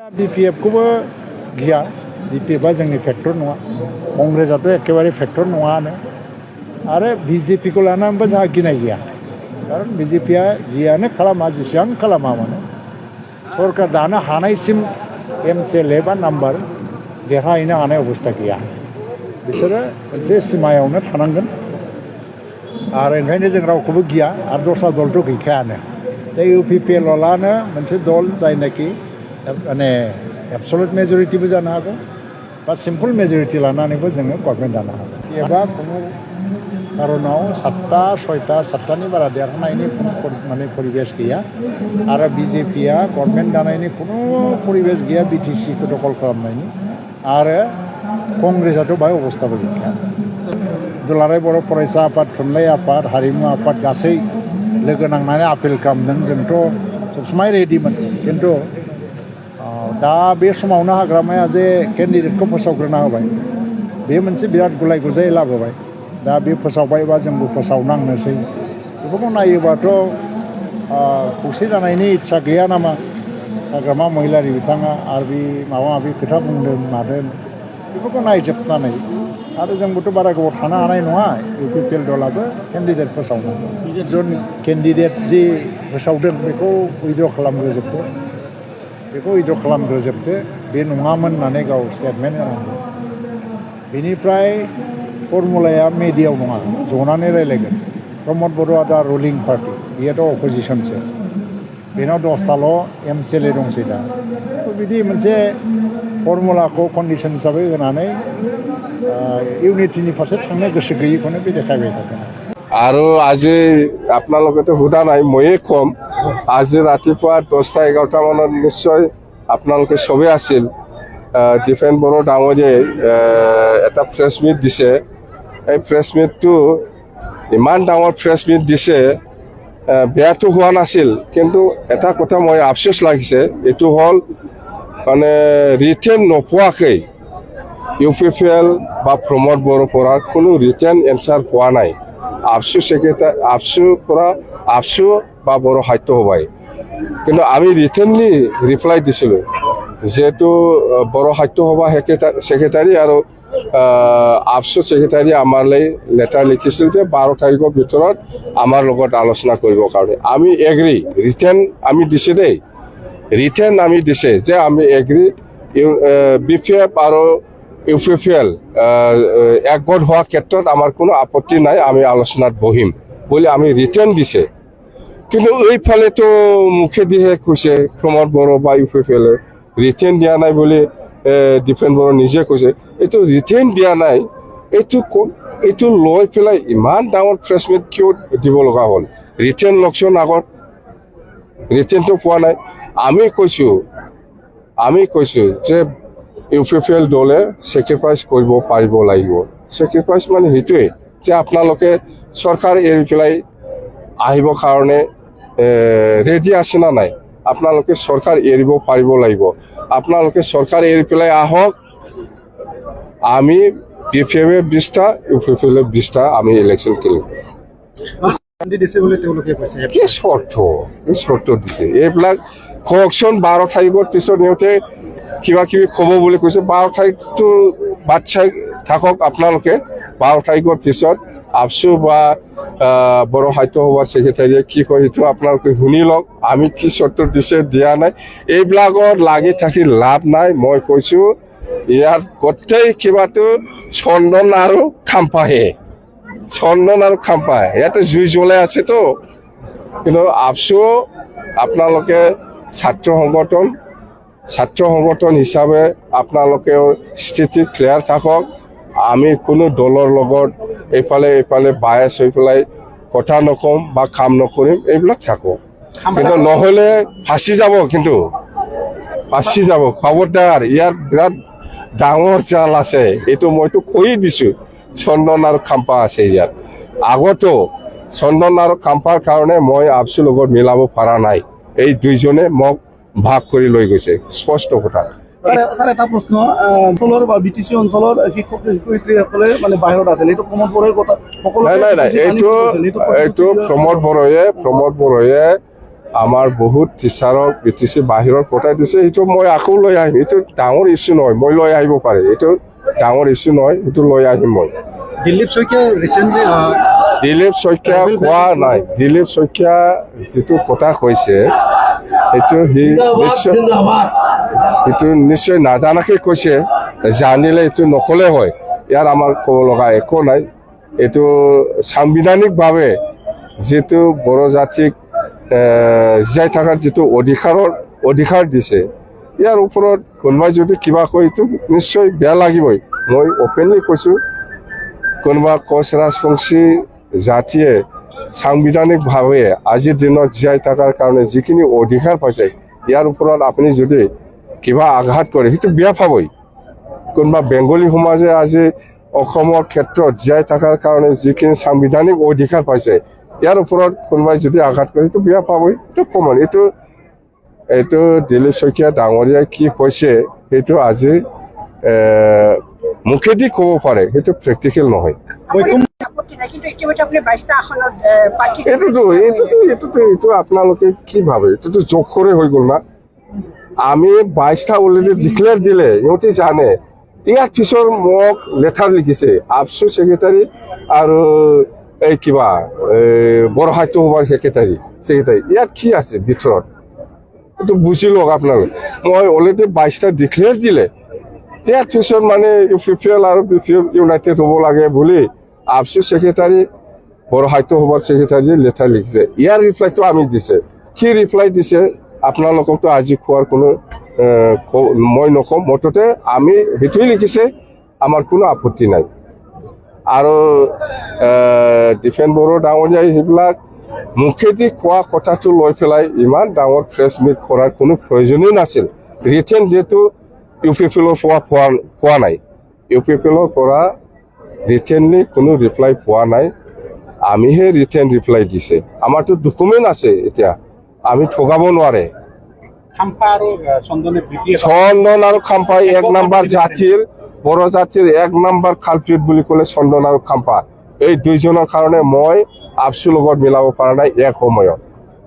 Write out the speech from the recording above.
बिपिएफखौबो गिया बिपिएफआ जोंनि फेक्टर नङा कंग्रेसआथ' एखेबारे फेक्टर नङानो आरो बिजेपिखौ लानानैबो जोंहा गिनाय गैया खारन बिजेपिया जियानो खालामा जेसेबां खालामा मानो सरकार दानो हानायसिम एमसिएलए बा नाम्बार देरहाहैनो हानाय अबस्था गैया बिसोरो मोनसे सिमायावनो थानांगोन आरो ओंखायनो जों रावखौबो गिया आरो दस्रा दलथ' गैखायानो दा इउपिपिएलआनो मोनसे दल जायनाखि माने एबसलुट मेजरिटिबो जानो हागौ बा सिम्पल मेजरिटि लानानैबो जोङो गभर्नमेन्ट दानो हागौ एबा खुनु कारनाव सातटानि बारा देरहानायनि माने परिबेस गैया आरो बिजेपिया गभर्नमेन्ट दानायनि खुनु परिबेस गैया बिटिसिखौ दखल खालामनायनि आरो कंग्रेसआथ' बाहाय अबस्थाबो गैखाया दुलाराय बर' फरायसा आफाद थुनलाइ आफाद हारिमु आफाद गासै लोगो नांनानै आपिल खालामदों जोंथ' सबसमाय रेडिमोन खिन्थु दा बे समावनो हाग्रामाया जे केन्डिडेटखौ फोसावग्रोना होबाय बे मोनसे बिराद गुलाय गुजाय लाबोबाय दा बे फोसावबायबा जोंबो फोसावनांनोसै बेफोरखौ नायोबाथ' खौसे जानायनि इस्सा गैया नामा हाग्रामा महिलारि बिथाङा आरो बे माबा माबि खोथा बुंदों मादों बेफोरखौ नायजोबनानै आरो जोंबोथ' बारा गोबाव थानो हानाय नङा इउपिपिएल दलाबो केन्डिडेट फोसावनो केन्डिडेट जि फोसावदों बेखौ उइद्र' खालामग्रोजोबदो बे नङामोन होननानै गाव स्टेटमेन्ट होनांगौ बेनिफ्राय फर्मुलाया मेडियाव नङा जनानै रायलायगोन प्रमद बर'आ दा रुलिं पार्टि बेयोथ' अपोजिसनसो बेनाव 10थाल' एमसिएलए दंसै दा बिदि मोनसे फर्मुलाखौ कन्डिसन हिसाबै होनानै इउनिटिनि फारसे थांनो गोसो गैयिखौनो बे देखायबाय थादों আৰু আজি আপোনালোকেতো সোধা নাই ময়ে কম আজি ৰাতিপুৱা 10টা-11টা মানত নিশ্চয় আপোনালোকে চবেই আছিল ডিফেন বড়ো ডাঙৰীয়াই এটা প্ৰেছ মিট দিছে এই প্ৰেছ মিটটো ইমান ডাঙৰ প্ৰেছ মিট দিছে বেয়াটো হোৱা নাছিল কিন্তু এটা কথা মই আফচোচ লাগিছে এইটো হ'ল মানে ৰিটেন নোপোৱাকৈ ইউপিপিএল বা প্ৰমোদ বড়োৰ পৰা কোনো ৰিটেন এনচাৰ পোৱা নাই আফচু বা বড়ো সাহিত্য সভাই কিন্তু আমি ৰিটেনলি ৰিপ্লাই দিছিলোঁ যেহেতু বড়ো সাহিত্য সভা ছেক্ৰেটাৰী আৰু আফচু ছেক্ৰেটাৰী আমালৈ লেটাৰ লিখিছিল যে 12 তাৰিখৰ ভিতৰত আমাৰ লগত আলোচনা কৰিবৰ কাৰণে আমি এগ্ৰি ৰিটেন আমি দিছোঁ দেই ৰিটেন আমি দিছে যে আমি এগ্ৰি বিপিএফ আৰু ইউপিপিএল একগোট হোৱাৰ ক্ষেত্ৰত আমাৰ কোনো আপত্তি নাই আমি আলোচনাত বহিম বুলি আমি ৰিটেন দিছে কিন্তু এইফালেতো মুখেদিহে কৈছে প্ৰমোদ বড়ো বা ইউপিপিএলে ৰিটেন দিয়া নাই বুলি ডিফেন বড়ো নিজে কৈছে এইটো ৰিটেন দিয়া নাই এইটো লৈ পেলাই ইমান ডাঙৰ প্ৰেছ মিট কিয় দিব লগা হ'ল ৰিটেন লকচোন আগত ৰিটেনটো পোৱা নাই আমি কৈছোঁ যে ইউপিপিএল দলে ছেক্ৰিফাইচ কৰিব পাৰিব লাগিব ছেক্ৰিফাইচ মানে সেইটোৱে যে আপোনালোকে চৰকাৰ এৰি পেলাই আহিবৰ কাৰণে ৰেডি আছে না নাই আপোনালোকে চৰকাৰ এৰিব পাৰিব লাগিব আপোনালোকে চৰকাৰ এৰি পেলাই আহক আমি বিপিএফে 20টা ইউপিপিএলে 20টা আমি ইলেকশ্যন খেলিম কি চৰ্ত দিছে এইবিলাক কওকচোন 12 তাৰিখৰ পিছত সিহঁতে কিবা কিবি ক'ব বুলি কৈছে 12 তাৰিখটো বাদ চাই থাকক আপোনালোকে 12 তাৰিখৰ পিছত আফচু বা বড়ো সাহিত্য সভাৰ ছেক্ৰেটাৰীয়ে কি কয় সেইটো আপোনালোকে শুনি লওক আমি কি চৰ্ত দিছে দিয়া নাই এইবিলাকত লাগি থাকি লাভ নাই মই কৈছোঁ ইয়াৰ গোটেই কিবাটো চন্দন আৰু খাম্পাহে ইয়াতে জুই জ্বলাই আছেতো কিন্তু আফচু আপোনালোকে ছাত্ৰ সংগঠন হিচাপে আপোনালোকেও স্থিতি ক্লিয়াৰ থাকক আমি কোনো দলৰ লগত এইফালে বায়াছ হৈ পেলাই কথা নকম বা কাম নকৰিম এইবিলাক থাকক কিন্তু নহ'লে ফাঁচি যাব খবৰদাৰ ইয়াৰ বিৰাট ডাঙৰ জাল আছে এইটো মইতো কৈ দিছোঁ চন্দন আৰু খাম্পা আছে ইয়াত আগতো চন্দন আৰু খাম্পাৰ কাৰণে মই আফচুৰ লগত মিলাব পৰা নাই এই দুইজনে মোক ভাগ কৰি লৈ গৈছে স্পষ্ট কথা স্যাৰ এটা প্ৰশ্ন অঞ্চলৰ বা বিটিসি অঞ্চলৰ শিক্ষক শিক্ষয়িত্ৰীসকলে মানে বাহিৰত আছে এইটো প্ৰমোদ বড়োৰ কথা নাই এইটো প্ৰমোদ বড়োয়ে আমাৰ বহুত টিচাৰক BTC বাহিৰত পঠাই দিছে এইটো মই আকৌ লৈ আহিম এইটো ডাঙৰ ইছ্যু নহয় মই লৈ আহিব পাৰে এইটো ডাঙৰ ইছ্যু নহয় এইটো লৈ আহিম মই দিলীপ শইকীয়া ৰিচেণ্টলি দিলীপ শইকীয়া কোৱা নাই দিলীপ শইকীয়া যিটো কথা কৈছে এইটো এইটো নিশ্চয় নাজানাকে কৈছে জানিলে এইটো নকলে হয় ইয়াৰ আমাৰ ক'ব লগা একো নাই এইটো সাংবিধানিকভাৱে যিটো বড়ো জাতিক জীয়াই থকাৰ যিটো অধিকাৰ দিছে ইয়াৰ ওপৰত কোনোবাই যদি কিবা কয় এইটো নিশ্চয় বেয়া লাগিবই মই অপেনলি কৈছোঁ কোনোবা কোচ ৰাজবংশী জাতিয়ে সাংবিধানিকভাৱে আজিৰ দিনত জীয়াই থকাৰ কাৰণে যিখিনি অধিকাৰ পাইছে ইয়াৰ ওপৰত আপুনি যদি কিবা আঘাত কৰে সেইটো বেয়া পাবই কোনোবা বেংগলী সমাজে আজি অসমৰ ক্ষেত্ৰত জীয়াই থকাৰ কাৰণে যিখিনি সাংবিধানিক অধিকাৰ পাইছে ইয়াৰ ওপৰত কোনোবাই যদি আঘাত কৰে সেইটো বেয়া পাবই এইটো কমন এইটো দিলীপ শইকীয়া ডাঙৰীয়াই কি কৈছে সেইটো আজি মুখেদি ক'ব পাৰে সেইটো প্ৰেক্টিকেল নহয় এইটো আপোনালোকে কি ভাবে এইটোতো জোখৰে হৈ গ'ল না আমি 22টা অলৰেডি ডিক্লেয়াৰ দিলে ইহঁতে জানে ইয়াৰ পিছৰ মোক লেটাৰ লিখিছে আফচু ছেক্ৰেটাৰী আৰু এই কিবা বড়ো সাহিত্য সভাৰ ছেক্ৰেটাৰী ইয়াত কি আছে ভিতৰত এইটো বুজি লওক আপোনালোকে মই অলৰেডি 22টা ডিক্লেয়াৰ দিলে ইয়াৰ পিছত মানে UPPL আৰু BPF ইউনাইটেড হ'ব লাগে বুলি আফচু ছেক্ৰেটাৰী বড়ো সাহিত্য সভাৰ ছেক্ৰেটাৰীয়ে লেটাৰ লিখিছে ইয়াৰ ৰিপ্লাইটো আমি দিছে কি ৰিপ্লাই দিছে আপোনালোককতো আজি খোৱাৰ কোনো মই নকওঁ মুঠতে আমি সেইটোৱে লিখিছে আমাৰ কোনো আপত্তি নাই আৰু ডিফেন বড়ো ডাঙৰীয়াই সেইবিলাক মুখেদি কোৱা কথাটো লৈ পেলাই ইমান ডাঙৰ প্ৰেছ মিট কৰাৰ কোনো প্ৰয়োজনেই নাছিল ৰিটেন যিহেতু UPPLৰ পোৱা নাই UPPLৰ পৰা ৰিটেনলি কোনো ৰিপ্লাই পোৱা নাই আমিহে ৰিটেন ৰিপ্লাই দিছে আমাৰতো ডকুমেণ্ট আছে এতিয়া আমি ঠগাব নোৱাৰে চন্দন আৰু খাম্পা 1 নম্বৰ জাতিৰ বড়ো জাতিৰ 1 নম্বৰ কালপ্ৰিট বুলি ক'লে চন্দন আৰু খাম্পা এই দুইজনৰ কাৰণে মই আফচুৰ লগত মিলাব পৰা নাই এক সময়ত